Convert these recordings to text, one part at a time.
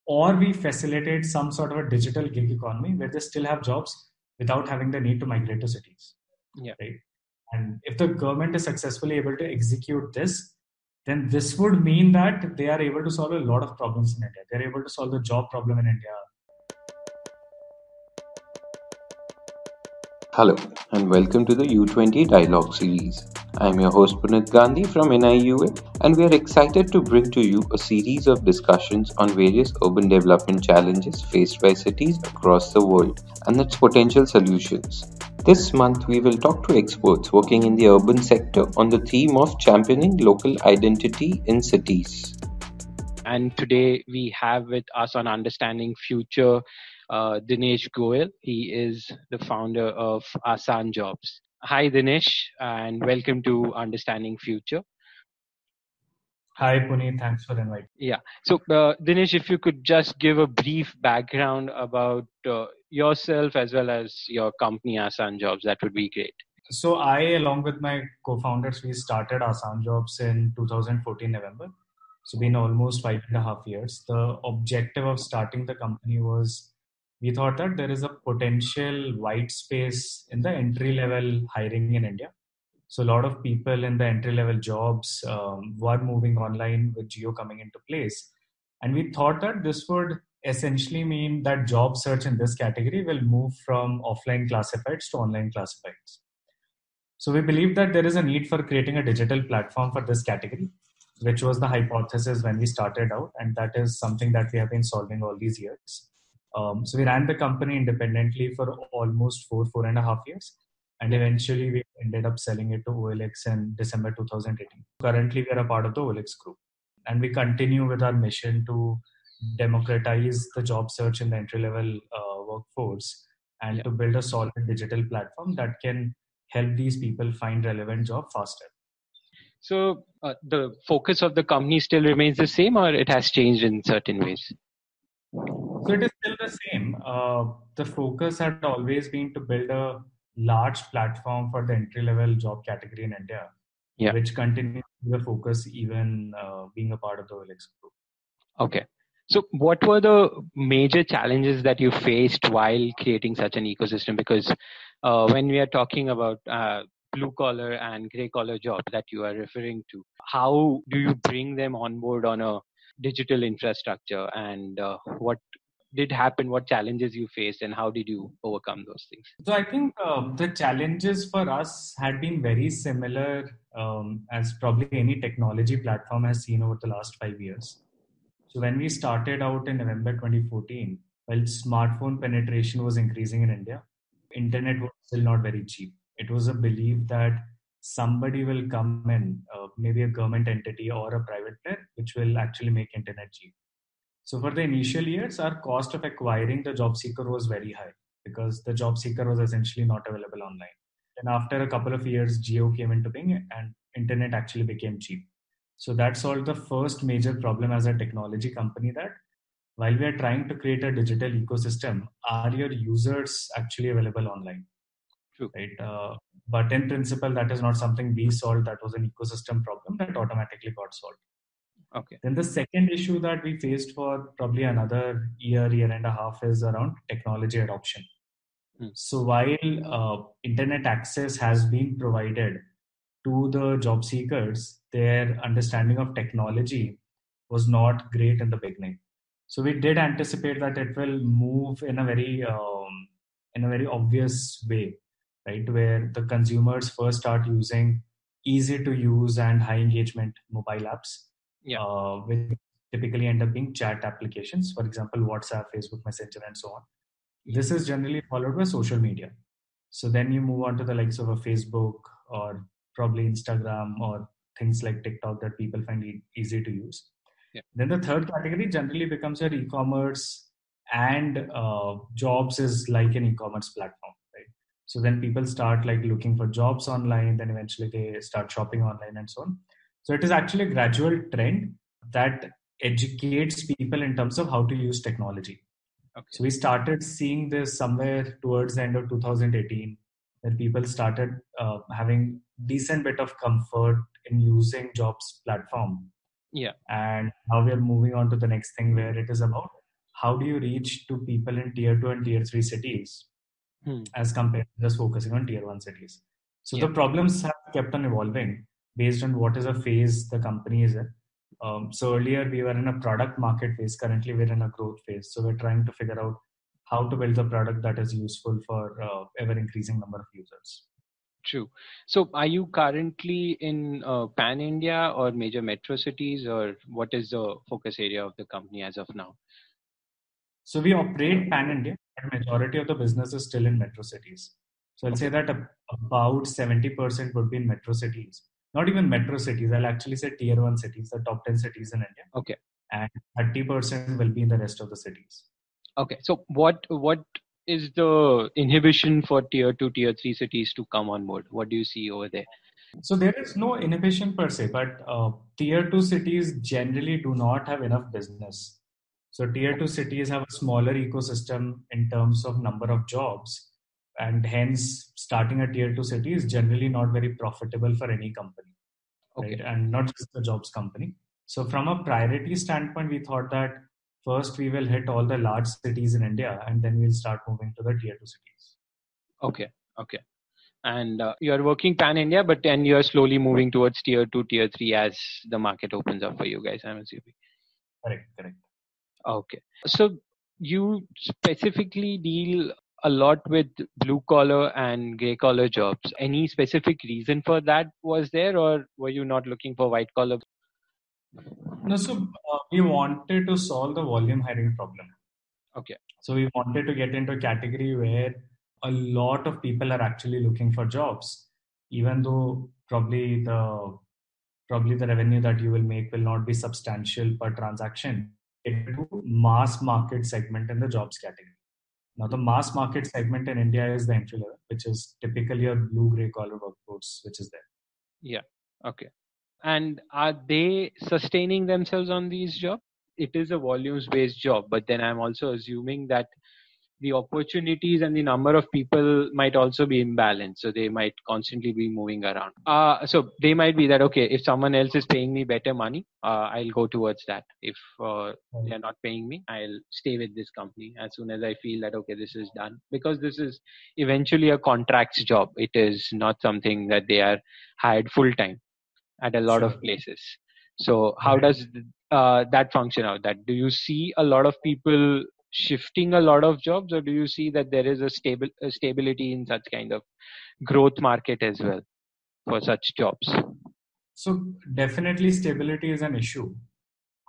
or we facilitate some sort of a digital gig economy where they still have jobs without having the need to migrate to cities. Yeah. Right. And if the government is successfully able to execute this, then this would mean that they are able to solve a lot of problems in India. They're able to solve the job problem in India. Hello and welcome to the U20 Dialogue series. I'm your host Punit Gandhi from NIUA, and we are excited to bring to you a series of discussions on various urban development challenges faced by cities across the world and its potential solutions. This month we will talk to experts working in the urban sector on the theme of championing local identity in cities. And today we have with us on Understanding Future Dinesh Goel. He is the founder of Aasaan Jobs. Hi Dinesh, and welcome to Understanding Future. Hi Puneet, thanks for inviting. Yeah. So Dinesh, if you could just give a brief background about yourself as well as your company Aasaan Jobs, that would be great. So I, along with my co-founders, we started Aasaan Jobs in 2014 November. So been almost 5.5 years. The objective of starting the company was, we thought that there is a potential white space in the entry-level hiring in India. So a lot of people in the entry-level jobs were moving online with Geo coming into place. And we thought that this would essentially mean that job search in this category will move from offline classifieds to online classifieds. So we believe that there is a need for creating a digital platform for this category, which was the hypothesis when we started out. And that is something that we have been solving all these years. So we ran the company independently for almost 4.5 years. And eventually we ended up selling it to OLX in December 2018. Currently we are a part of the OLX group. And we continue with our mission to democratize the job search in the entry-level workforce and to build a solid digital platform that can help these people find relevant job faster. So the focus of the company still remains the same, or it has changed in certain ways? So it is still the same. The focus had always been to build a large platform for the entry-level job category in India, which continues to be the focus even being a part of the OLX group. Okay. So what were the major challenges that you faced while creating such an ecosystem? Because when we are talking about blue collar and grey collar jobs that you are referring to, how do you bring them on board on a digital infrastructure, and what did happen, what challenges you faced, and how did you overcome those things? So I think the challenges for us had been very similar as probably any technology platform has seen over the last 5 years. So when we started out in November 2014, while smartphone penetration was increasing in India, internet was still not very cheap. It was a belief that somebody will come in, maybe a government entity or a private player, which will actually make internet cheap. So for the initial years, our cost of acquiring the job seeker was very high because the job seeker was essentially not available online. And after a couple of years, Geo came into being and internet actually became cheap. So that solved the first major problem as a technology company, that while we are trying to create a digital ecosystem, are your users actually available online? True. Right? But in principle, that is not something we solved. That was an ecosystem problem that automatically got solved. Okay. Then the second issue that we faced for probably another year and a half is around technology adoption. So while internet access has been provided to the job seekers, their understanding of technology was not great in the beginning. So we did anticipate that it will move in a very obvious way, right? Where the consumers first start using easy to use and high engagement mobile apps, which typically end up being chat applications, for example, WhatsApp, Facebook Messenger, and so on. This is generally followed by social media. So then you move on to the likes of a Facebook or probably Instagram or things like TikTok that people find easy to use. Then the third category generally becomes your e-commerce, and jobs is like an e-commerce platform, right? So then people start like looking for jobs online, then eventually they start shopping online and so on. So it is actually a gradual trend that educates people in terms of how to use technology. Okay. So we started seeing this somewhere towards the end of 2018, where people started having decent bit of comfort in using jobs platform. Yeah. And now we are moving on to the next thing, where it is about how do you reach to people in tier 2 and tier 3 cities as compared to just focusing on tier 1 cities. So the problems have kept on evolving based on what is a phase the company is in. So earlier we were in a product market phase. Currently we're in a growth phase. So we're trying to figure out how to build a product that is useful for ever increasing number of users. True. So are you currently in pan India or major metro cities, or what is the focus area of the company as of now? So we operate pan India, but majority of the business is still in metro cities. So I'll say that about 70% would be in metro cities. Not even metro cities. I'll actually say tier 1 cities, the top 10 cities in India. Okay. And 30% will be in the rest of the cities. Okay. So what is the inhibition for tier 2, tier 3 cities to come on board? What do you see over there? So there is no inhibition per se, but tier 2 cities generally do not have enough business. So tier 2 cities have a smaller ecosystem in terms of number of jobs, and hence starting a tier 2 city is generally not very profitable for any company, right? And not just the jobs company. So from a priority standpoint, we thought that first we will hit all the large cities in India, and then we'll start moving to the tier 2 cities. Okay. And you are working pan India, but then you are slowly moving towards tier 2, tier 3 as the market opens up for you guys, I'm assuming. Correct. Okay. So you specifically deal a lot with blue collar and gray collar jobs. Any specific reason for that was there, or were you not looking for white collar? No, so we wanted to solve the volume hiring problem. Okay. So we wanted to get into a category where a lot of people are actually looking for jobs, even though probably the revenue that you will make will not be substantial per transaction. It to mass market segment in the jobs category. Now the mass market segment in India is the entry level, which is typically your blue gray collar workforce, which is there. Yeah. Okay. And are they sustaining themselves on these jobs? It is a volumes based job, but then I'm also assuming that the opportunities and the number of people might also be imbalanced. So they might constantly be moving around. So they might be that, okay, if someone else is paying me better money, I'll go towards that. If they're not paying me, I'll stay with this company as soon as I feel that, okay, this is done. Because this is eventually a contracts job. It is not something that they are hired full time at a lot of places. So how does that function out? That do you see a lot of people shifting a lot of jobs, or do you see that there is a stability in such kind of growth market as well for such jobs? So definitely stability is an issue.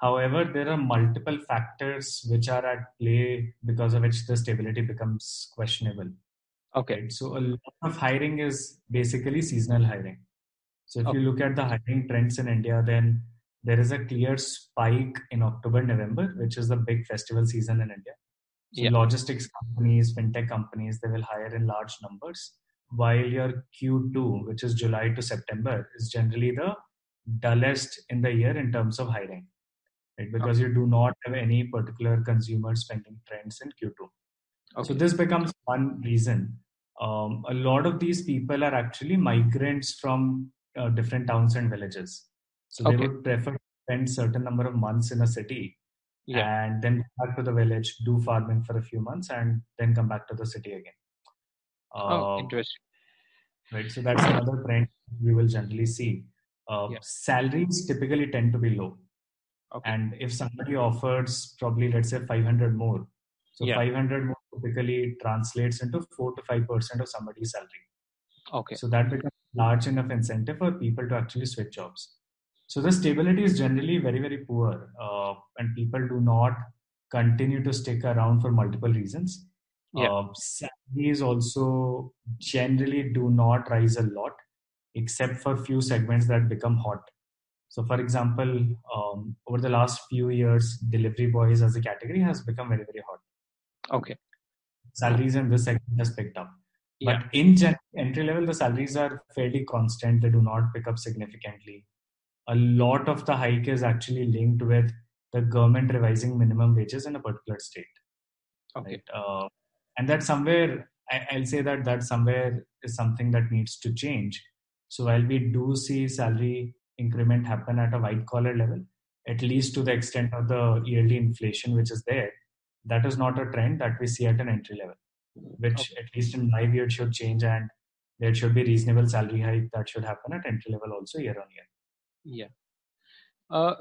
However, there are multiple factors which are at play because of which the stability becomes questionable. Okay. Right? So a lot of hiring is basically seasonal hiring. So if you look at the hiring trends in India, then there is a clear spike in October, November, which is the big festival season in India. So logistics companies, fintech companies, they will hire in large numbers, while your Q2, which is July to September, is generally the dullest in the year in terms of hiring, right? Because you do not have any particular consumer spending trends in Q2. So this becomes one reason. A lot of these people are actually migrants from different towns and villages. So they would prefer to spend certain number of months in a city and then go back to the village, do farming for a few months, and then come back to the city again. Interesting. Right. So that's another trend we will generally see. Salaries typically tend to be low. And if somebody offers probably, let's say, 500 more, so 500 more typically translates into 4 to 5% of somebody's salary. So that becomes large enough incentive for people to actually switch jobs. So the stability is generally very, very poor, and people do not continue to stick around for multiple reasons. Salaries also generally do not rise a lot, except for few segments that become hot. So, for example, over the last few years, delivery boys as a category has become very, very hot. Salaries in this segment has picked up. But in entry level, the salaries are fairly constant. They do not pick up significantly. A lot of the hike is actually linked with the government revising minimum wages in a particular state. Right? And that somewhere, I'll say that somewhere is something that needs to change. So while we do see salary increment happen at a white collar level, at least to the extent of the yearly inflation which is there, that is not a trend that we see at an entry level, which at least in my view it should change, and there should be reasonable salary hike that should happen at entry level also year on year. Yeah.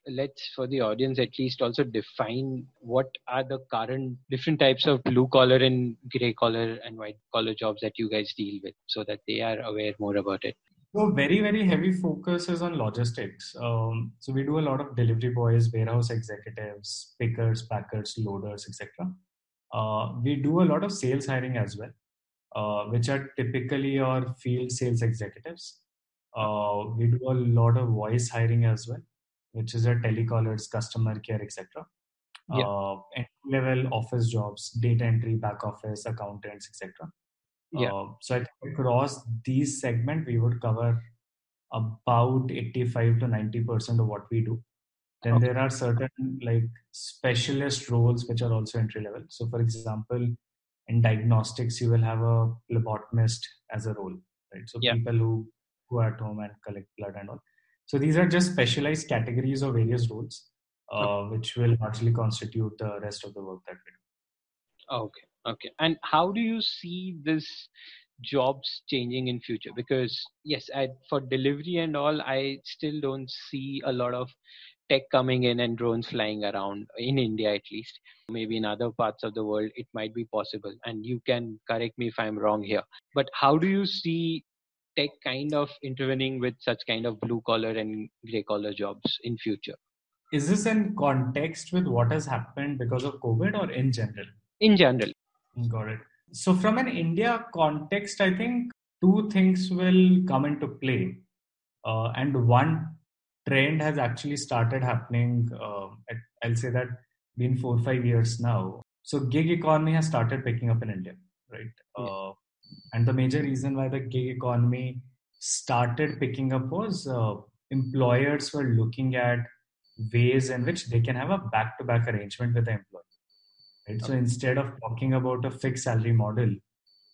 Let's, for the audience, at least also define what are the current different types of blue collar and grey collar and white collar jobs that you guys deal with, so that they are aware more about it. So very, very heavy focus is on logistics. So we do a lot of delivery boys, warehouse executives, pickers, packers, loaders, etc. We do a lot of sales hiring as well, which are typically your field sales executives. We do a lot of voice hiring as well, which is a telecallers, customer care, etc. Yeah. Entry-level office jobs, data entry, back office, accountants, etc. Yeah. So I think across these segments, we would cover about 85 to 90% of what we do. Then there are certain like specialist roles which are also entry level. So for example, in diagnostics, you will have a phlebotomist as a role, right? So Yeah. people who go at home and collect blood and all. So these are just specialized categories of various roles, which will largely constitute the rest of the work that we do. Okay. And how do you see this jobs changing in future? Because yes, for delivery and all, I still don't see a lot of tech coming in and drones flying around in India, at least. Maybe in other parts of the world it might be possible, and you can correct me if I'm wrong here. But how do you see tech kind of intervening with such kind of blue collar and grey collar jobs in future? Is this in context with what has happened because of COVID or in general? In general. Got it. So from an India context, I think two things will come into play. And one trend has actually started happening. I'll say that been 4 or 5 years now. So gig economy has started picking up in India, right? And the major reason why the gig economy started picking up was employers were looking at ways in which they can have a back-to-back arrangement with the employee. Right? So instead of talking about a fixed salary model,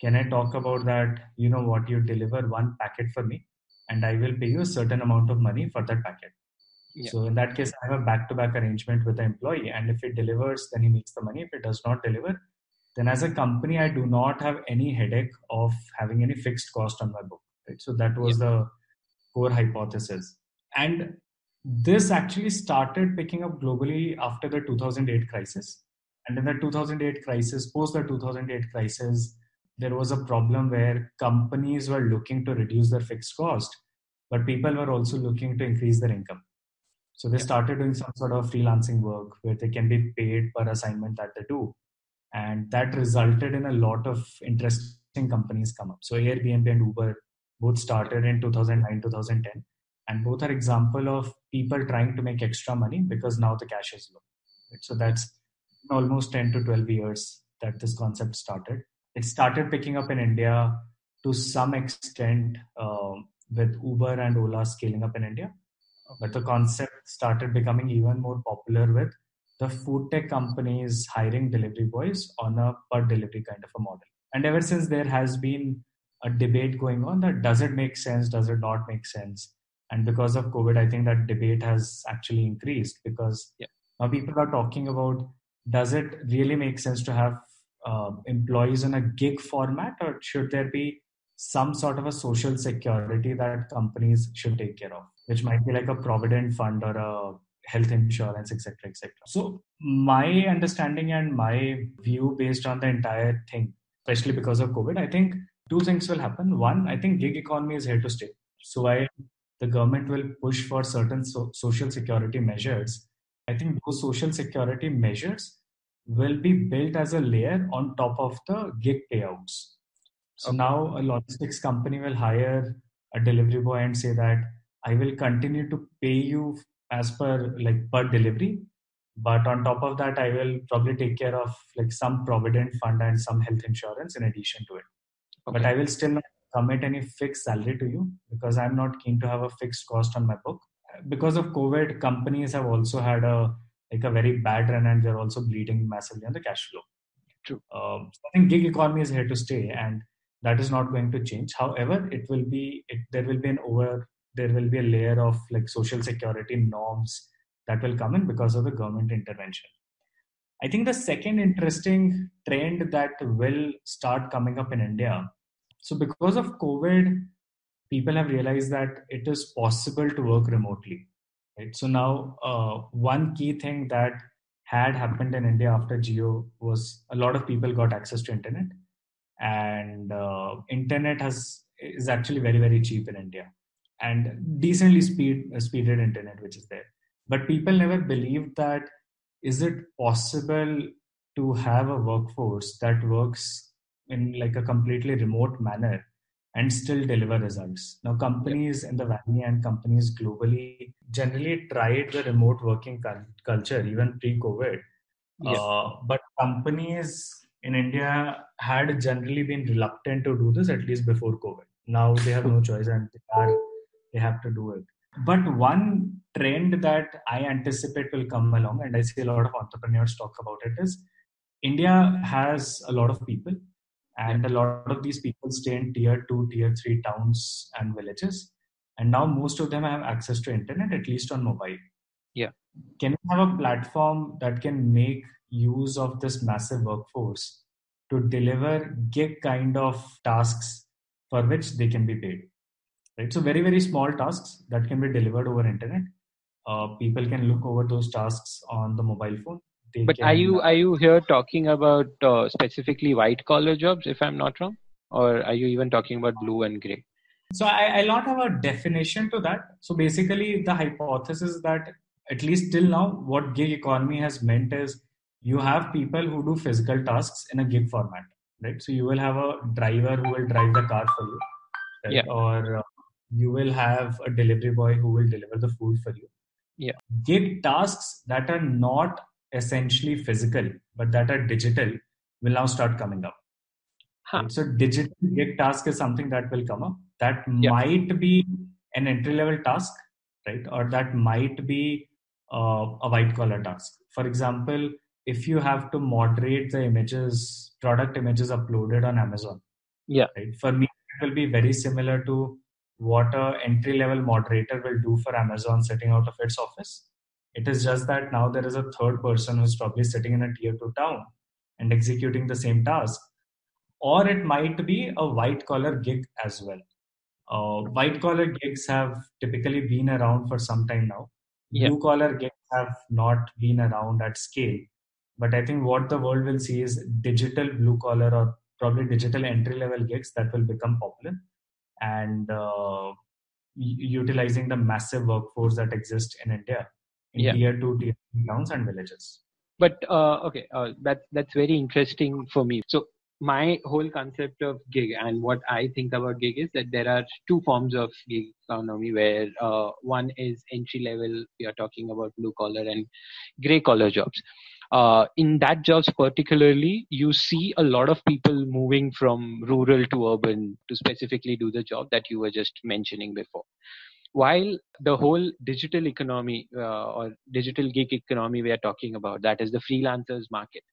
can I talk about that? You know what, you deliver one packet for me, and I will pay you a certain amount of money for that packet. Yeah. So in that case, I have a back-to-back arrangement with the employee, and if he delivers, then he makes the money. If it does not deliver, then as a company, I do not have any headache of having any fixed cost on my book. Right? So that was the core hypothesis. And this actually started picking up globally after the 2008 crisis. And in the 2008 crisis, post the 2008 crisis, there was a problem where companies were looking to reduce their fixed cost, but people were also looking to increase their income. So they started doing some sort of freelancing work where they can be paid per assignment that they do. And that resulted in a lot of interesting companies come up. So Airbnb and Uber both started in 2009, 2010. And both are example of people trying to make extra money because now the cash is low. Right? So that's almost 10 to 12 years that this concept started. It started picking up in India to some extent with Uber and Ola scaling up in India. But the concept started becoming even more popular with the food tech companies hiring delivery boys on a per delivery kind of a model. And ever since, there has been a debate going on that does it make sense, does it not make sense? And because of COVID, I think that debate has actually increased because now people are talking about does it really make sense to have employees in a gig format, or should there be some sort of a social security that companies should take care of, which might be like a provident fund or a health insurance, etc., etc. So my understanding and my view based on the entire thing, especially because of COVID, I think two things will happen. One, I think gig economy is here to stay. So while the government will push for certain social security measures, I think those social security measures will be built as a layer on top of the gig payouts. So now a logistics company will hire a delivery boy and say that I will continue to pay you as per like per delivery, but on top of that, I will probably take care of like some provident fund and some health insurance in addition to it. But I will still not commit any fixed salary to you because I'm not keen to have a fixed cost on my book. Because of COVID, companies have also had a very bad run, and they're also bleeding massively on the cash flow. True. So I think gig economy is here to stay, and that is not going to change. However, there will be a layer of like social security norms that will come in because of the government intervention. I think the second interesting trend that will start coming up in India. So because of COVID, people have realized that it is possible to work remotely. Right. So now, one key thing that had happened in India after Geo was a lot of people got access to internet, and internet is actually very very cheap in India, and decently speeded internet which is there. But people never believed that is it possible to have a workforce that works in like a completely remote manner and still deliver results. Now, Yeah. companies in the valley and companies globally generally tried the remote working culture even pre-COVID. Yeah. But companies in India had generally been reluctant to do this at least before COVID. Now they have True. no choice and they have to do it. But one trend that I anticipate will come along, and I see a lot of entrepreneurs talk about it, is India has a lot of people, Yeah. and a lot of these people stay in tier 2, tier 3 towns and villages. And now most of them have access to internet, at least on mobile. Yeah. Can you have a platform that can make use of this massive workforce to deliver gig kind of tasks for which they can be paid? Right. So very, very small tasks that can be delivered over internet. People can look over those tasks on the mobile phone. They But can are you here talking about specifically white collar jobs, if I'm not wrong, or are you even talking about blue and gray? So I'll not have a definition to that. So basically, the hypothesis that at least till now, what gig economy has meant is you have people who do physical tasks in a gig format, right? So you will have a driver who will drive the car for you, right? Yeah. Or you will have a delivery boy who will deliver the food for you. Yeah. Gig tasks that are not essentially physical but that are digital will now start coming up. Huh. Right? So digital gig task is something that will come up. That Yeah. might be an entry level task, right? Or that might be a white collar task. For example, if you have to moderate the images, product images uploaded on Amazon, Yeah. right? For me, it will be very similar to what a entry level moderator will do for Amazon sitting out of its office. It is just that now there is a third person who's probably sitting in a tier 2 town and executing the same task, or it might be a white collar gig as well. White collar gigs have typically been around for some time now. Yeah. Blue collar gigs have not been around at scale. But I think what the world will see is digital blue collar or probably digital entry level gigs that will become popular, and utilizing the massive workforce that exists in India in Yeah. tier 2, tier 3 towns and villages. But okay, that's very interesting for me. So my whole concept of gig and what I think about gig is that there are two forms of gig economy where one is entry level. We are talking about blue collar and gray collar jobs. In that jobs particularly, you see a lot of people moving from rural to urban to specifically do the job that you were just mentioning before. While the whole digital economy or digital gig economy we are talking about, that is the freelancers market,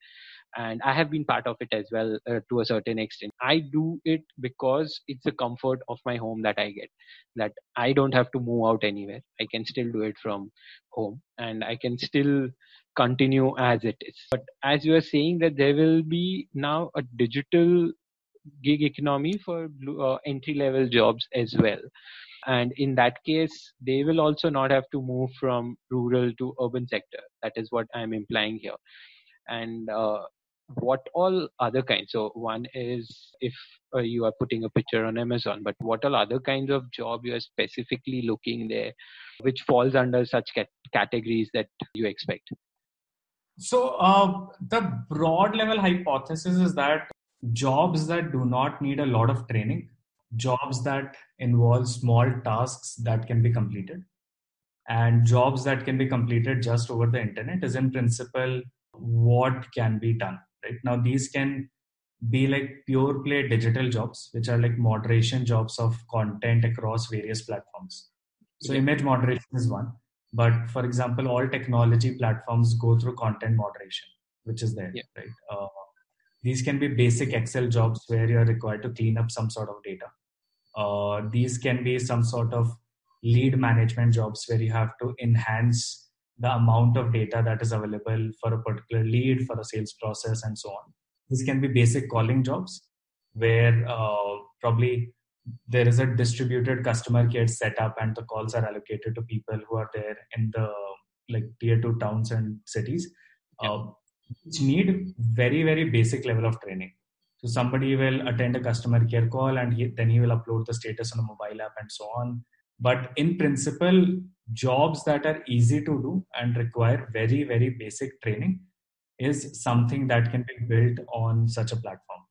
and I have been part of it as well to a certain extent. I do it because it's the comfort of my home that I get, that I don't have to move out anywhere. I can still do it from home and I can still continue as it is. But as you are saying that there will be now a digital gig economy for entry level jobs as well, and in that case they will also not have to move from rural to urban sector. That is what I'm implying here. And what all other kinds, so one is if you are putting a picture on Amazon, but what all other kinds of job you are specifically looking there which falls under such categories that you expect? So the broad level hypothesis is that jobs that do not need a lot of training, jobs that involve small tasks that can be completed, and jobs that can be completed just over the internet is in principle what can be done. Right now, these can be like pure play digital jobs, which are like moderation jobs of content across various platforms. So Yeah. image moderation is one, but for example, all technology platforms go through content moderation, which is there, Yeah. right? These can be basic Excel jobs where you're required to clean up some sort of data. These can be some sort of lead management jobs where you have to enhance the amount of data that is available for a particular lead, for a sales process, and so on. This can be basic calling jobs where probably there is a distributed customer care setup and the calls are allocated to people who are there in the like tier 2 towns and cities, which need very, very basic level of training. So somebody will attend a customer care call and then he will upload the status on a mobile app and so on. But in principle, jobs that are easy to do and require very, very basic training is something that can be built on such a platform.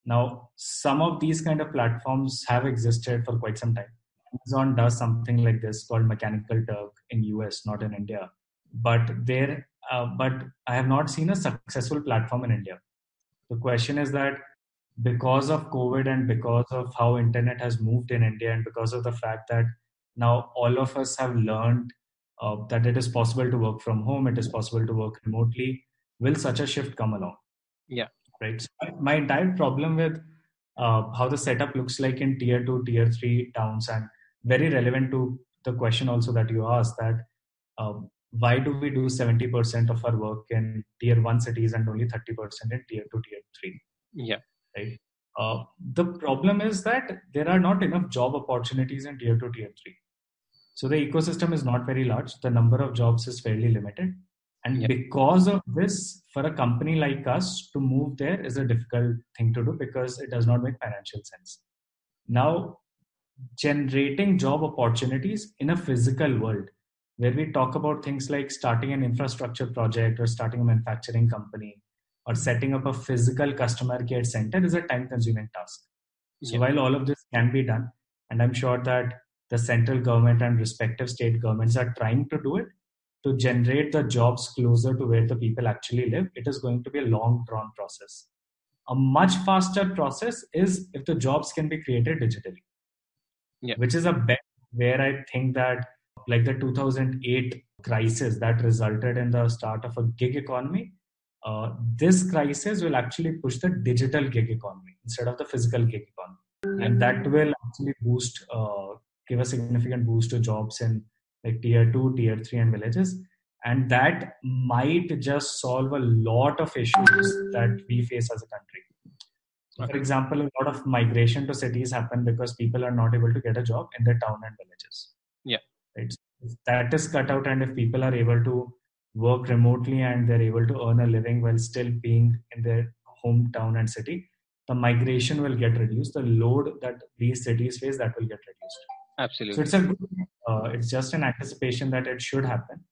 Now, some of these kind of platforms have existed for quite some time. Amazon does something like this called Mechanical Turk in US, not in India. But I have not seen a successful platform in India. The question is that because of COVID and because of how internet has moved in India and because of the fact that now all of us have learned that it is possible to work from home, it is possible to work remotely, will such a shift come along? Yeah. Right. So my entire problem with how the setup looks like in tier 2, tier 3 towns, and very relevant to the question also that you asked, that why do we do 70% of our work in tier 1 cities and only 30% in tier 2, tier 3? Yeah. Right. The problem is that there are not enough job opportunities in tier 2, tier 3. So the ecosystem is not very large. The number of jobs is fairly limited. And because of this, for a company like us to move there is a difficult thing to do because it does not make financial sense. Now, generating job opportunities in a physical world, where we talk about things like starting an infrastructure project or starting a manufacturing company or setting up a physical customer care center, is a time-consuming task. So while all of this can be done, and I'm sure that the central government and respective state governments are trying to do it, to generate the jobs closer to where the people actually live, it is going to be a long drawn process. A much faster process is if the jobs can be created digitally, which is a bet where I think that like the 2008 crisis that resulted in the start of a gig economy, this crisis will actually push the digital gig economy instead of the physical gig economy. And that will actually give a significant boost to jobs in like tier 2, tier 3 and villages. And that might just solve a lot of issues that we face as a country. So for example, a lot of migration to cities happen because people are not able to get a job in their town and villages. Right? So if that is cut out, and if people are able to work remotely and they're able to earn a living while still being in their hometown and city, the migration will get reduced. The load that these cities face, that will get reduced. Absolutely. So it's a good, it's just an anticipation that it should happen,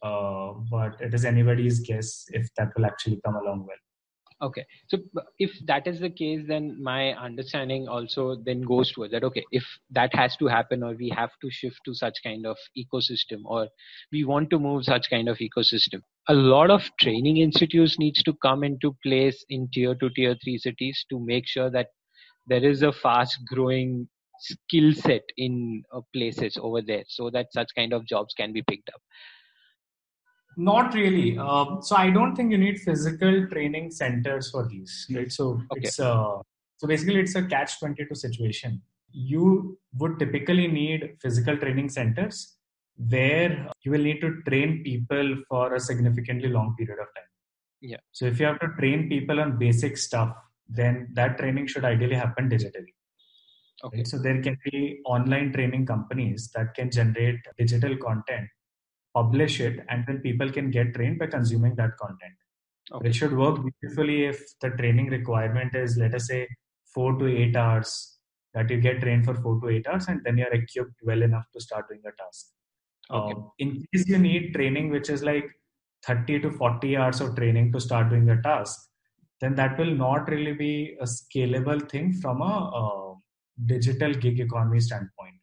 but it is anybody's guess if that will actually come along well. Okay, so if that is the case, then my understanding also then goes towards that, okay, if that has to happen or we have to shift to such kind of ecosystem or we want to move such kind of ecosystem, a lot of training institutes needs to come into place in tier 2, tier 3 cities to make sure that there is a fast growing skill set in places over there so that such kind of jobs can be picked up. Not really. So I don't think you need physical training centers for these, right? So it's so basically it's a catch-22 situation. You would typically need physical training centers where you will need to train people for a significantly long period of time. So if you have to train people on basic stuff, then that training should ideally happen digitally. Right? So there can be online training companies that can generate digital content, publish it, and then people can get trained by consuming that content. It should work beautifully if the training requirement is, let us say, 4 to 8 hours, that you get trained for 4 to 8 hours and then you're equipped well enough to start doing the task. In case you need training which is like 30 to 40 hours of training to start doing the task, then that will not really be a scalable thing from a digital gig economy standpoint,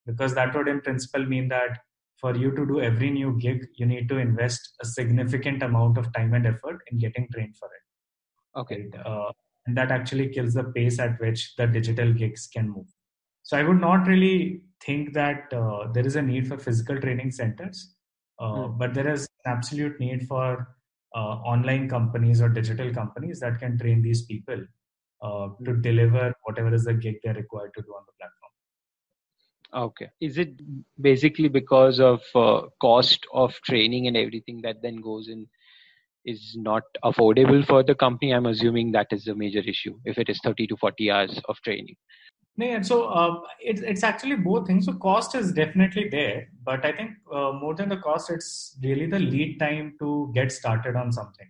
because that would in principle mean that for you to do every new gig, you need to invest a significant amount of time and effort in getting trained for it. Right? And that actually kills the pace at which the digital gigs can move. So I would not really think that there is a need for physical training centers, but there is an absolute need for online companies or digital companies that can train these people to deliver whatever is the gig they're required to do on the platform. Okay. Is it basically because of cost of training and everything that then goes in is not affordable for the company? I'm assuming that is the major issue if it is 30 to 40 hours of training. Yeah, so it's actually both things. So cost is definitely there, but I think more than the cost, it's really the lead time to get started on something,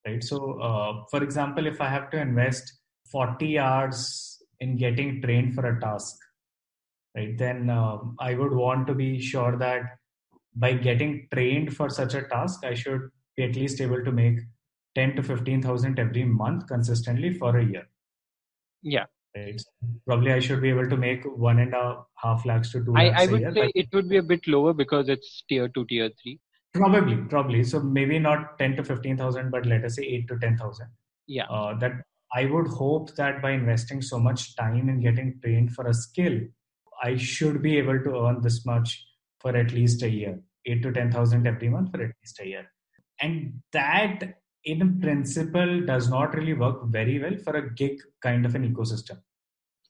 right? So, for example, if I have to invest 40 hours in getting trained for a task, right, then I would want to be sure that by getting trained for such a task, I should be at least able to make 10 to 15,000 every month consistently for a year. Yeah. Right. Probably I should be able to make 1.5 lakhs to 2 I lakhs a would year. say it would be a bit lower because it's tier 2, tier 3. Probably. So maybe not 10 to 15,000, but let us say 8 to 10,000. Yeah. That I would hope that by investing so much time in getting trained for a skill, I should be able to earn this much for at least a year, 8 to 10,000 every month for at least a year. And that in principle does not really work very well for a gig kind of an ecosystem.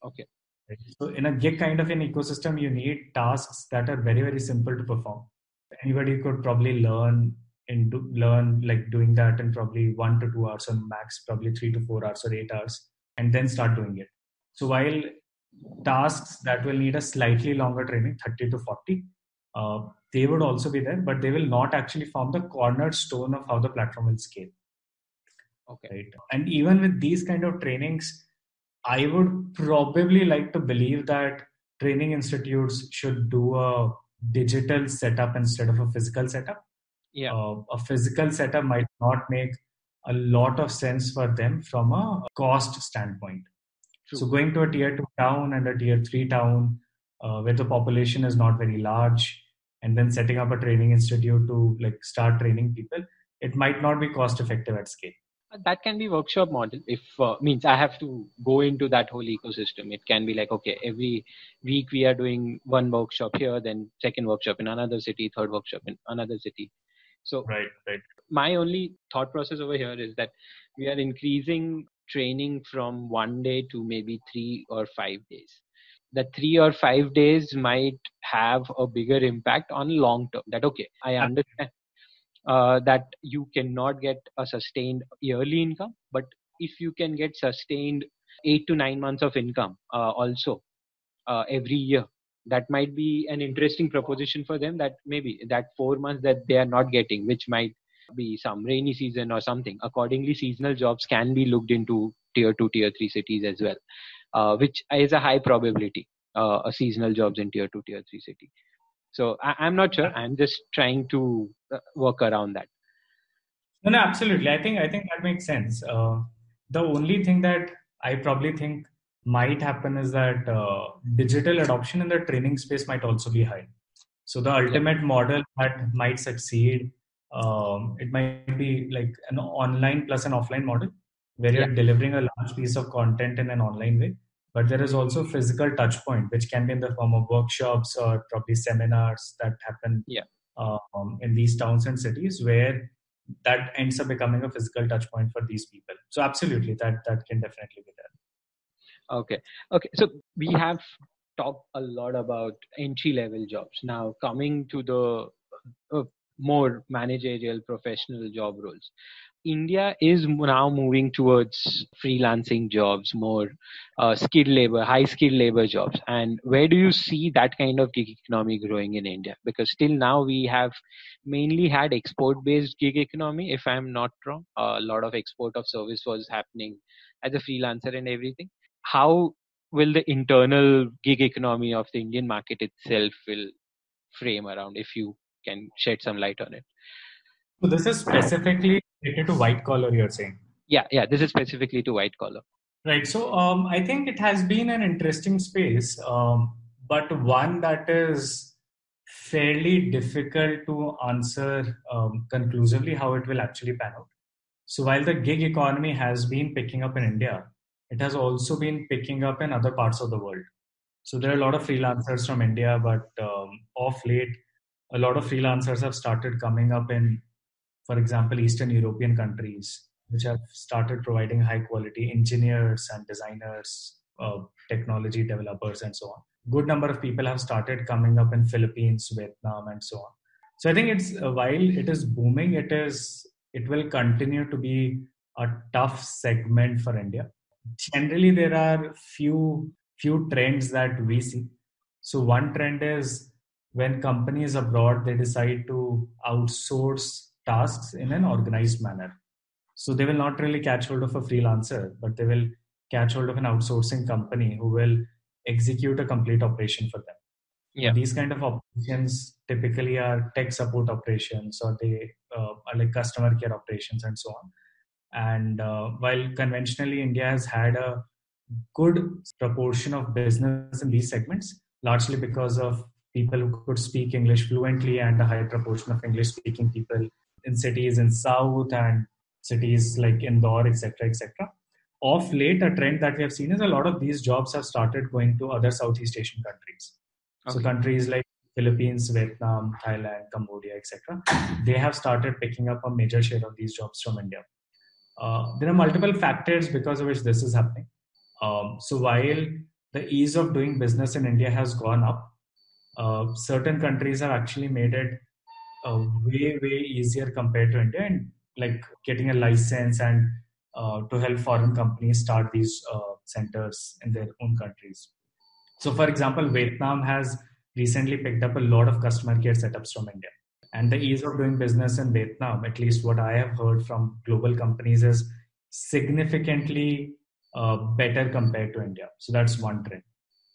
Okay. Right? So in a gig kind of an ecosystem, you need tasks that are very, very simple to perform. Anybody could probably learn like doing that in probably 1 to 2 hours, or max probably 3 to 4 hours or 8 hours, and then start doing it. So while tasks that will need a slightly longer training, 30 to 40, they would also be there, but they will not actually form the cornerstone of how the platform will scale. Okay. Right. And even with these kind of trainings, I would probably like to believe that training institutes should do a digital setup instead of a physical setup. Yeah. A physical setup might not make a lot of sense for them from a cost standpoint. True. So going to a tier 2 town and a tier 3 town where the population is not very large, and then setting up a training institute to like start training people, it might not be cost effective at scale. That can be workshop model. If means I have to go into that whole ecosystem. It can be like, okay, every week we are doing one workshop here, then second workshop in another city, third workshop in another city. So Right. My only thought process over here is that we are increasing training from 1 day to maybe 3 or 5 days. That 3 or 5 days might have a bigger impact on long term. That okay, I understand that you cannot get a sustained yearly income, but if you can get sustained 8 to 9 months of income also every year, that might be an interesting proposition for them. That maybe that 4 months that they are not getting, which might be some rainy season or something. Accordingly, seasonal jobs can be looked into tier 2, tier 3 cities as well, which is a high probability, a seasonal jobs in tier 2, tier 3 city. So I'm not sure. I'm just trying to work around that. No, absolutely. I think that makes sense. The only thing that I probably think might happen is that digital adoption in the training space might also be high. So the ultimate model that might succeed, it might be like an online plus an offline model, where you're delivering a large piece of content in an online way. But there is also physical touch point, which can be in the form of workshops or probably seminars that happen in these towns and cities, where that ends up becoming a physical touch point for these people. So absolutely, that can definitely be there. Okay. So we have talked a lot about entry level jobs. Now coming to the more managerial professional job roles. India is now moving towards freelancing jobs, more skilled labor, high skilled labor jobs. And where do you see that kind of gig economy growing in India? Because till now we have mainly had export based gig economy, if I'm not wrong. A lot of export of service was happening as a freelancer and everything. How will the internal gig economy of the Indian market itself will frame around, if you can shed some light on it? So this is specifically related to white collar, you're saying? Yeah, this is specifically to white collar. Right. So I think it has been an interesting space, but one that is fairly difficult to answer conclusively how it will actually pan out. So while the gig economy has been picking up in India, it has also been picking up in other parts of the world. So there are a lot of freelancers from India, but of late, a lot of freelancers have started coming up in, for example, Eastern European countries, which have started providing high quality engineers and designers, technology developers, and so on. good number of people have started coming up in Philippines, Vietnam, and so on. So I think it's while it is booming, it will continue to be a tough segment for India. Generally, there are few trends that we see. So one trend is when companies abroad they decide to outsource tasks in an organized manner. So they will not really catch hold of a freelancer, but they will catch hold of an outsourcing company who will execute a complete operation for them. Yeah. These kind of operations typically are tech support operations, or they are like customer care operations and so on. And while conventionally India has had a good proportion of business in these segments, largely because of people who could speak English fluently and a high proportion of English speaking people in cities in South and cities like Indore, etc., etc. Of late, a trend that we have seen is a lot of these jobs have started going to other Southeast Asian countries. So countries like Philippines, Vietnam, Thailand, Cambodia, etc., they have started picking up a major share of these jobs from India. There are multiple factors because of which this is happening. So while the ease of doing business in India has gone up, certain countries have actually made it way easier compared to India, and like getting a license and to help foreign companies start these centers in their own countries. So, for example, Vietnam has recently picked up a lot of customer care setups from India. And the ease of doing business in Vietnam, at least what I have heard from global companies, is significantly better compared to India. So that's one trend.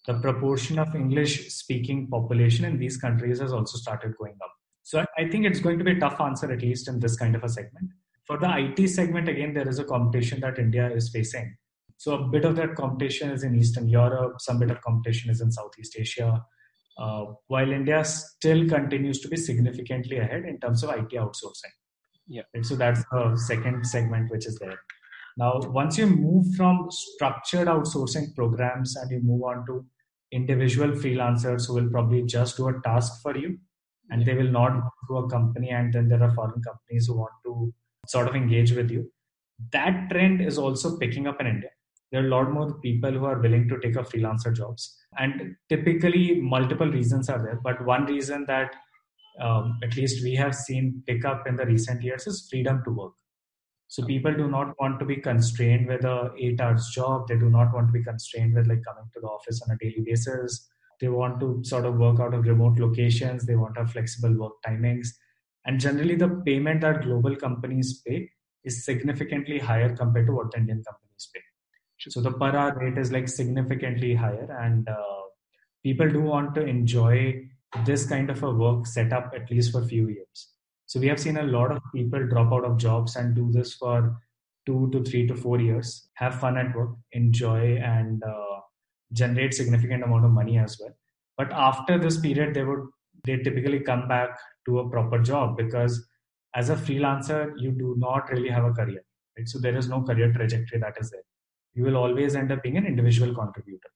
The proportion of English speaking population in these countries has also started going up. So I think it's going to be a tough answer, at least in this kind of a segment. For the IT segment, again, there is a competition that India is facing. So a bit of that competition is in Eastern Europe, some bit of competition is in Southeast Asia, while India still continues to be significantly ahead in terms of IT outsourcing. Yeah. Right? So that's the second segment which is there. Now, once you move from structured outsourcing programs and you move on to individual freelancers who will probably just do a task for you, and they will not go through a company, and then there are foreign companies who want to sort of engage with you. That trend is also picking up in India. There are a lot more people who are willing to take up freelancer jobs. And typically, multiple reasons are there. But one reason that at least we have seen pick up in the recent years is freedom to work. So people do not want to be constrained with a 8 hours job. They do not want to be constrained with like coming to the office on a daily basis. They want to sort of work out of remote locations. They want to have flexible work timings. And generally the payment that global companies pay is significantly higher compared to what the Indian companies pay. So the per hour rate is like significantly higher, and people do want to enjoy this kind of a work setup at least for a few years. So we have seen a lot of people drop out of jobs and do this for 2 to 3 to 4 years, have fun at work, enjoy, and generate significant amount of money as well. But after this period, they typically come back to a proper job, because as a freelancer, you do not really have a career. Right? So there is no career trajectory that is there. You will always end up being an individual contributor.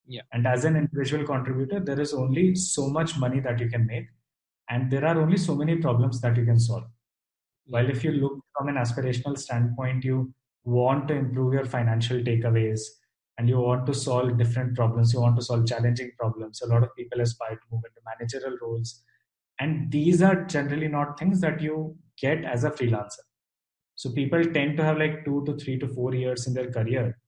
Yeah. And as an individual contributor, there is only so much money that you can make, and there are only so many problems that you can solve. While if you look from an aspirational standpoint, you want to improve your financial takeaways and you want to solve different problems, you want to solve challenging problems. A lot of people aspire to move into managerial roles. And these are generally not things that you get as a freelancer. So people tend to have like 2 to 3 to 4 years in their career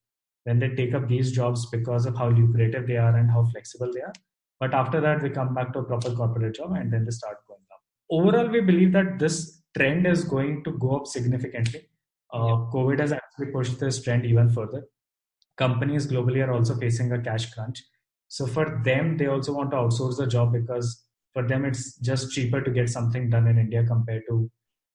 when they take up these jobs because of how lucrative they are and how flexible they are. But after that, they come back to a proper corporate job and then they start going up. Overall, we believe that this trend is going to go up significantly. COVID has actually pushed this trend even further. Companies globally are also facing a cash crunch. So for them, they also want to outsource the job, because for them, it's just cheaper to get something done in India compared to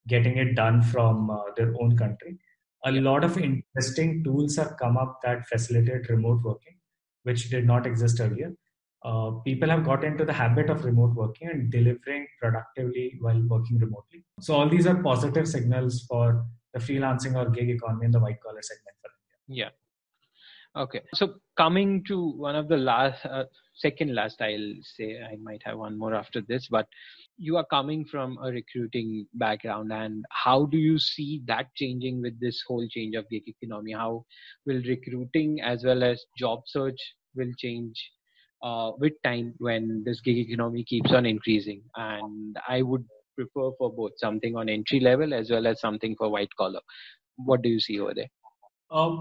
getting it done from their own country. A lot of interesting tools have come up that facilitate remote working, which did not exist earlier. People have got into the habit of remote working and delivering productively while working remotely. So all these are positive signals for the freelancing or gig economy in the white collar segment for India. Yeah. Okay. So coming to one of the last, second last, I'll say, I might have one more after this, but you are coming from a recruiting background, and how do you see that changing with this whole change of gig economy? How will recruiting as well as job search will change with time when this gig economy keeps on increasing. And I would prefer for both, something on entry level as well as something for white collar. What do you see over there?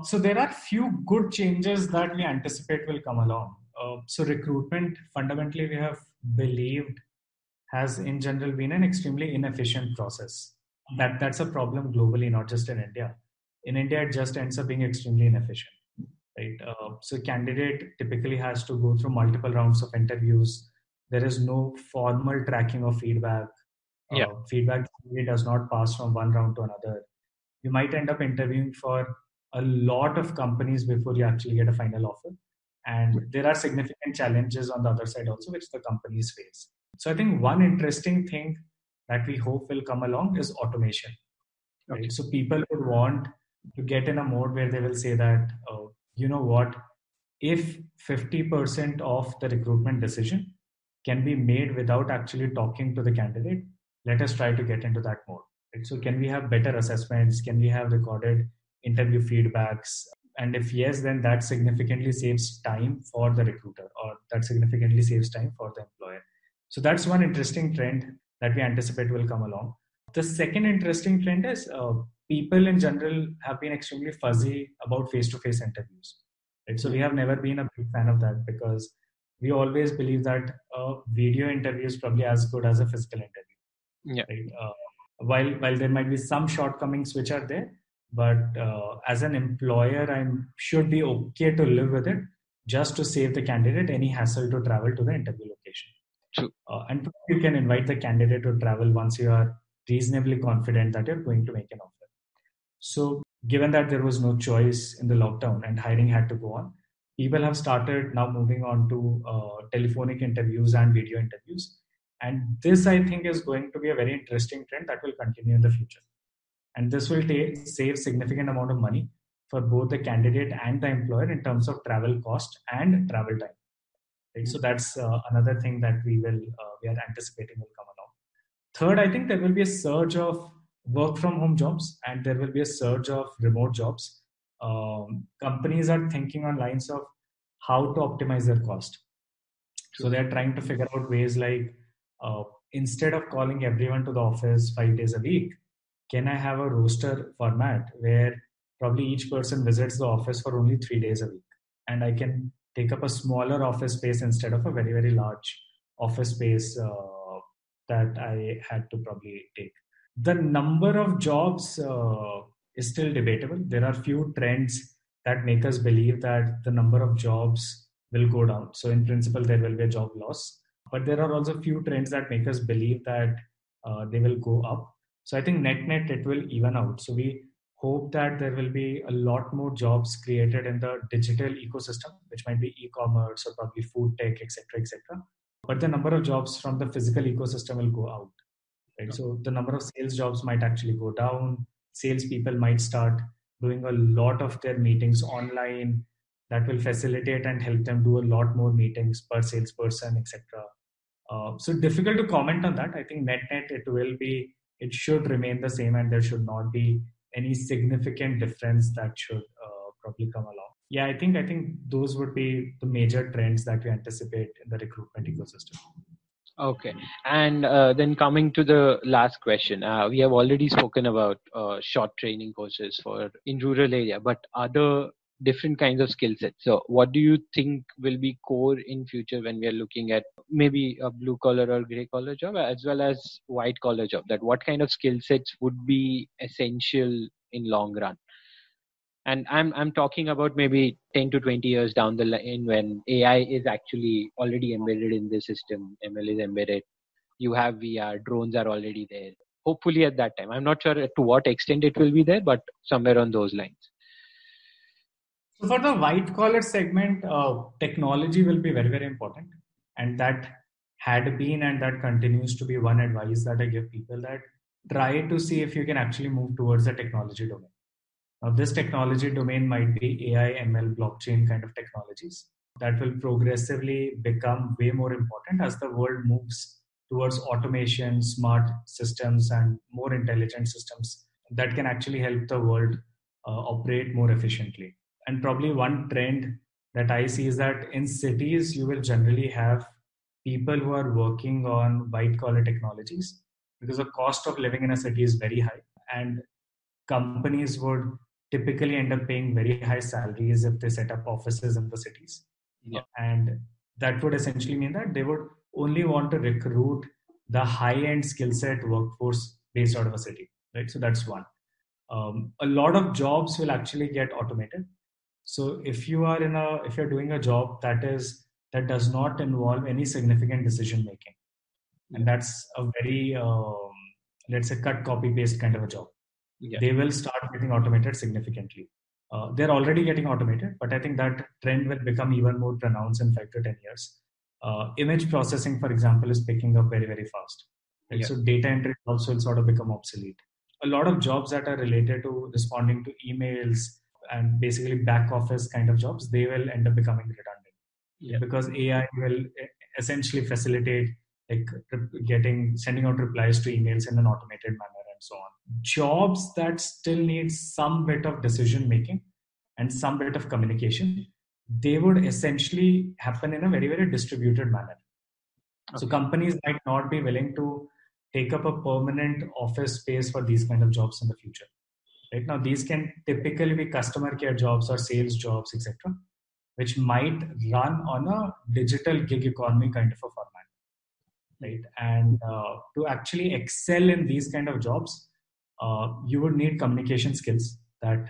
So there are few good changes that we anticipate will come along. So recruitment, fundamentally, we have believed has in general been an extremely inefficient process. That's a problem globally, not just in India. In India, it just ends up being extremely inefficient, right? So candidate typically has to go through multiple rounds of interviews. There is no formal tracking of feedback. Yeah. Feedback really does not pass from one round to another. You might end up interviewing for a lot of companies before you actually get a final offer. And there are significant challenges on the other side also, which the companies face. So I think one interesting thing that we hope will come along is automation. Okay. Right? So people would want to get in a mode where they will say that, you know what, if 50% of the recruitment decision can be made without actually talking to the candidate, let us try to get into that mode. Right? So can we have better assessments? Can we have recorded interview feedbacks? And if yes, then that significantly saves time for the recruiter, or that significantly saves time for the employer. So that's one interesting trend that we anticipate will come along. The second interesting trend is people in general have been extremely fuzzy about face-to-face interviews. Right? So we have never been a big fan of that, because we always believe that a video interview is probably as good as a physical interview. Yeah. Right? While there might be some shortcomings which are there, but as an employer, I should be okay to live with it, just to save the candidate any hassle to travel to the interview location. True. And you can invite the candidate to travel once you are reasonably confident that you're going to make an offer. So given that there was no choice in the lockdown and hiring had to go on, people have started now moving on to telephonic interviews and video interviews. And this, I think, is going to be a very interesting trend that will continue in the future. And this will save significant amount of money for both the candidate and the employer in terms of travel cost and travel time. Right? So that's another thing that we are anticipating will come along. Third, I think there will be a surge of work from home jobs, and there will be a surge of remote jobs. Companies are thinking on lines of how to optimize their cost. So they're trying to figure out ways like, instead of calling everyone to the office 5 days a week, can I have a roster format where probably each person visits the office for only 3 days a week, and I can take up a smaller office space instead of a very, very large office space that I had to probably take. The number of jobs is still debatable. There are few trends that make us believe that the number of jobs will go down. So in principle, there will be a job loss. But there are also few trends that make us believe that they will go up. So I think net, it will even out. So we hope that there will be a lot more jobs created in the digital ecosystem, which might be e-commerce or probably food tech, etc., etc. But the number of jobs from the physical ecosystem will go out. Right? So the number of sales jobs might actually go down. Salespeople might start doing a lot of their meetings online. That will facilitate and help them do a lot more meetings per salesperson, etc. So difficult to comment on that. I think net, it should remain the same, and there should not be any significant difference that should probably come along. Yeah, I think those would be the major trends that we anticipate in the recruitment ecosystem. Okay. And then coming to the last question, we have already spoken about short training courses for in rural area, but other different kinds of skill sets. So what do you think will be core in future when we are looking at maybe a blue collar or gray collar job as well as white collar job? That what kind of skill sets would be essential in long run? And I'm talking about maybe 10 to 20 years down the line when AI is actually already embedded in the system, ML is embedded, you have VR, drones are already there. Hopefully at that time, I'm not sure to what extent it will be there, but somewhere on those lines. So for the white collar segment, technology will be very, very important, and that had been and that continues to be one advice that I give people, that try to see if you can actually move towards the technology domain. Now, this technology domain might be AI, ML, blockchain kind of technologies that will progressively become way more important as the world moves towards automation, smart systems, and more intelligent systems that can actually help the world operate more efficiently. And probably one trend that I see is that in cities, you will generally have people who are working on white collar technologies because the cost of living in a city is very high. And companies would typically end up paying very high salaries if they set up offices in the cities. Yeah. And that would essentially mean that they would only want to recruit the high end skill set workforce based out of a city, right? So that's one. A lot of jobs will actually get automated. So if you're doing a job that does not involve any significant decision making, and that's a very let's say cut copy paste kind of a job, they will start getting automated significantly. They're already getting automated, but I think that trend will become even more pronounced in 5 to 10 years. Image processing, for example, is picking up very, very fast. Right? So data entry also will sort of become obsolete. A lot of jobs that are related to responding to emails and basically back office kind of jobs, they will end up becoming redundant because AI will essentially facilitate like sending out replies to emails in an automated manner and so on. Jobs that still need some bit of decision making and some bit of communication, they would essentially happen in a very, very distributed manner. So companies might not be willing to take up a permanent office space for these kind of jobs in the future. Right now, these can typically be customer care jobs or sales jobs, etc., which might run on a digital gig economy kind of a format. Right, and to actually excel in these kind of jobs, you would need communication skills that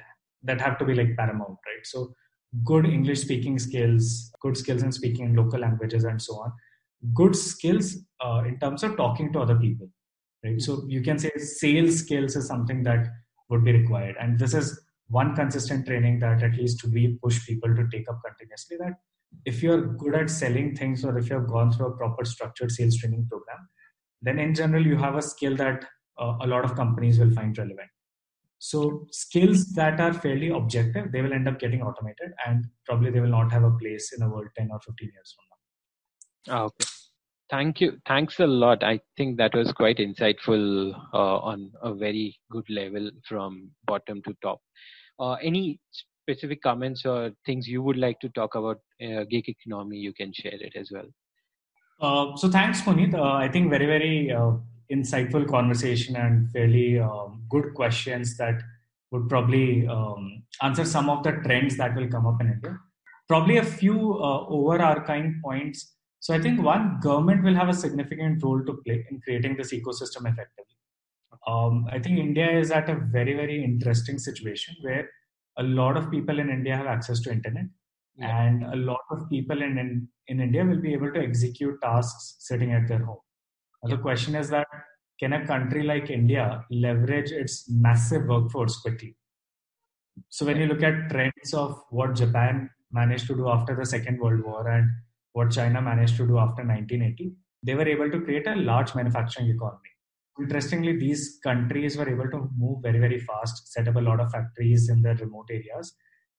have to be like paramount, right? So good English speaking skills, good skills in speaking local languages and so on, good skills in terms of talking to other people, right? So you can say sales skills is something that would be required, and this is one consistent training that at least we push people to take up continuously, that if you're good at selling things or if you've gone through a proper structured sales training program, then in general you have a skill that a lot of companies will find relevant. So skills that are fairly objective, they will end up getting automated, and probably they will not have a place in a world 10 or 15 years from now. Okay. Thank you. Thanks a lot. I think that was quite insightful on a very good level from bottom to top. Any specific comments or things you would like to talk about gig economy, you can share it as well. So thanks, Puneet. I think very, very insightful conversation and fairly good questions that would probably answer some of the trends that will come up in India. Probably a few overarching points. So I think one, government will have a significant role to play in creating this ecosystem effectively. I think India is at a very, very interesting situation where a lot of people in India have access to internet, and a lot of people in India will be able to execute tasks sitting at their home. Now, the question is that can a country like India leverage its massive workforce quickly? So when you look at trends of what Japan managed to do after the Second World War and what China managed to do after 1980, they were able to create a large manufacturing economy. Interestingly, these countries were able to move very, very fast, set up a lot of factories in their remote areas,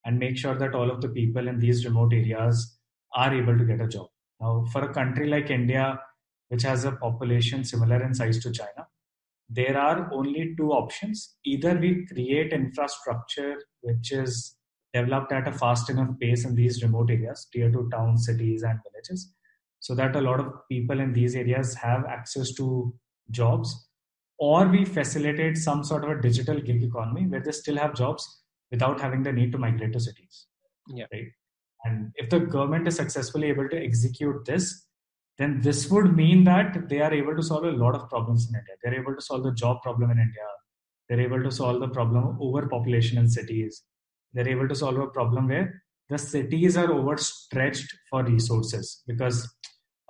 and make sure that all of the people in these remote areas are able to get a job. Now, for a country like India, which has a population similar in size to China, there are only two options. Either we create infrastructure which is developed at a fast enough pace in these remote areas, tier 2 towns, cities, and villages, so that a lot of people in these areas have access to jobs, or we facilitate some sort of a digital gig economy where they still have jobs without having the need to migrate to cities. Right? And if the government is successfully able to execute this, then this would mean that they are able to solve a lot of problems in India. They're able to solve the job problem in India. They're able to solve the problem of overpopulation in cities. They're able to solve a problem where the cities are overstretched for resources because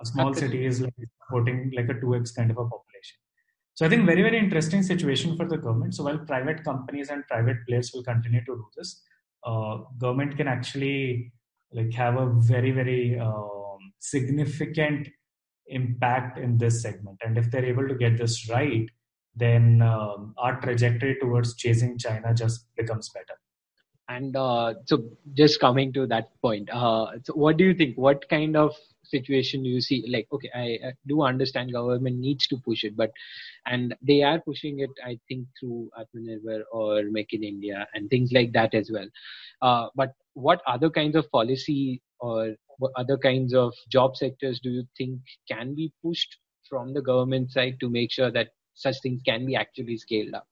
a small city is like supporting like a 2x kind of a population. So I think very, very interesting situation for the government. So while private companies and private players will continue to do this, government can actually like have a very, very significant impact in this segment. And if they're able to get this right, then our trajectory towards chasing China just becomes better. And so just coming to that point, so what do you think? What kind of situation do you see? Like, okay, I do understand government needs to push it, and they are pushing it, I think, through Atmanirbhar or Make in India and things like that as well. But what other kinds of policy or what other kinds of job sectors do you think can be pushed from the government side to make sure that such things can be actually scaled up?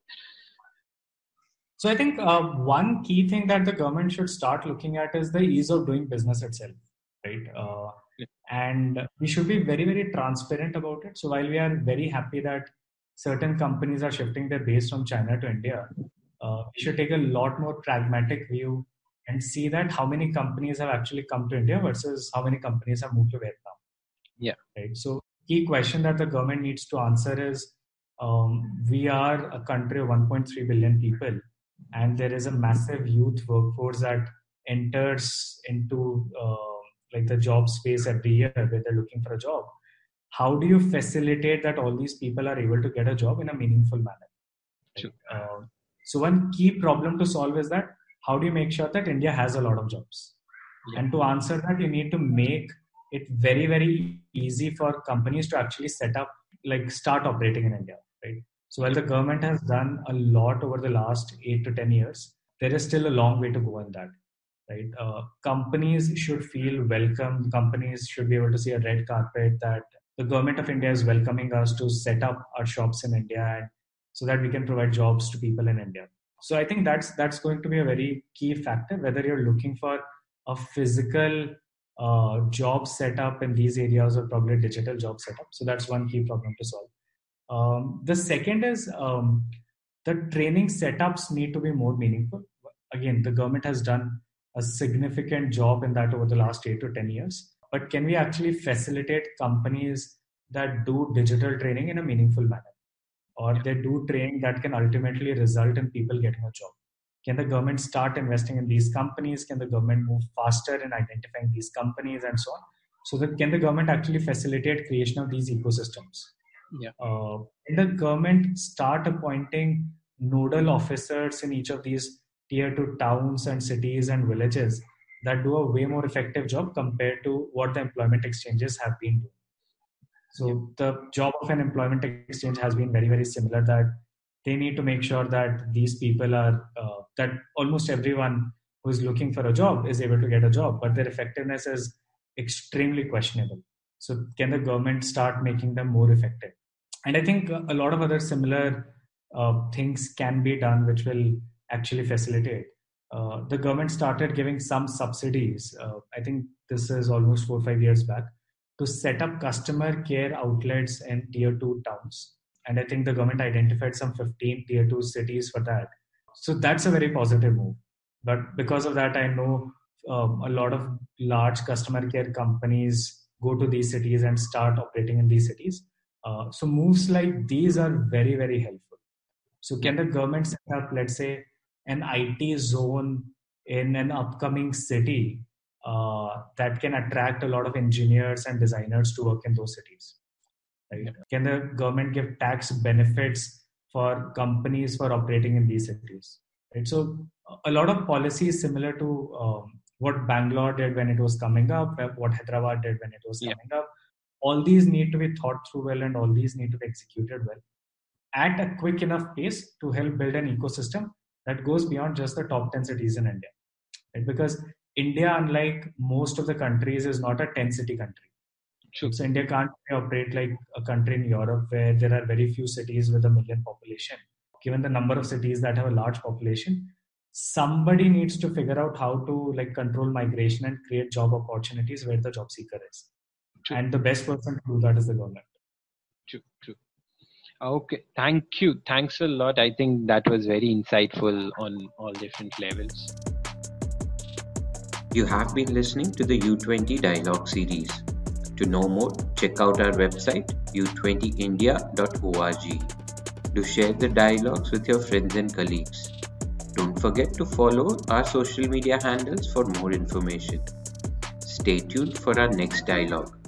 So I think one key thing that the government should start looking at is the ease of doing business itself, right? And we should be very, very transparent about it. So while we are very happy that certain companies are shifting their base from China to India, we should take a lot more pragmatic view and see that how many companies have actually come to India versus how many companies have moved to Vietnam. Yeah. Right. So key question that the government needs to answer is, we are a country of 1.3 billion people, and there is a massive youth workforce that enters into like the job space every year where they're looking for a job. How do you facilitate that all these people are able to get a job in a meaningful manner? Sure. So one key problem to solve is that how do you make sure that India has a lot of jobs? Yeah. And to answer that, you need to make it very, very easy for companies to actually set up, like start operating in India, right? So while the government has done a lot over the last 8 to 10 years, there is still a long way to go in that, right? Companies should feel welcome. Companies should be able to see a red carpet that the government of India is welcoming us to set up our shops in India, and so that we can provide jobs to people in India. So I think that's going to be a very key factor, whether you're looking for a physical job setup in these areas or probably digital job setup. So that's one key problem to solve. The second is the training setups need to be more meaningful. Again, the government has done a significant job in that over the last 8 to 10 years. But can we actually facilitate companies that do digital training in a meaningful manner? Or they do training that can ultimately result in people getting a job? Can the government start investing in these companies? Can the government move faster in identifying these companies and so on? So that can the government actually facilitate creation of these ecosystems? Yeah. Can the government start appointing nodal officers in each of these tier 2 towns and cities and villages that do a way more effective job compared to what the employment exchanges have been doing? So the job of an employment exchange has been very, very similar, that they need to make sure that these people are, that almost everyone who is looking for a job is able to get a job, but their effectiveness is extremely questionable. So can the government start making them more effective? And I think a lot of other similar things can be done, which will actually facilitate. The government started giving some subsidies. I think this is almost 4 or 5 years back, to set up customer care outlets in tier 2 towns. And I think the government identified some 15 tier 2 cities for that. So that's a very positive move. But because of that, I know a lot of large customer care companies go to these cities and start operating in these cities. So moves like these are very, very helpful. So can the government set up, let's say, an IT zone in an upcoming city that can attract a lot of engineers and designers to work in those cities? Right? Yeah. Can the government give tax benefits for companies for operating in these cities? Right? So a lot of policies similar to what Bangalore did when it was coming up, what Hyderabad did when it was coming up. All these need to be thought through well, and all these need to be executed well at a quick enough pace to help build an ecosystem that goes beyond just the top 10 cities in India. Right? Because India, unlike most of the countries, is not a 10-city country. Sure. So India can't operate like a country in Europe where there are very few cities with 1 million population. Given the number of cities that have a large population, somebody needs to figure out how to control migration and create job opportunities where the job seeker is. True. And the best person to do that is the government. True. Okay, thank you. Thanks a lot. I think that was very insightful on all different levels. You have been listening to the U20 Dialogue series. To know more, check out our website u20india.org. Do share the dialogues with your friends and colleagues. Don't forget to follow our social media handles for more information. Stay tuned for our next dialogue.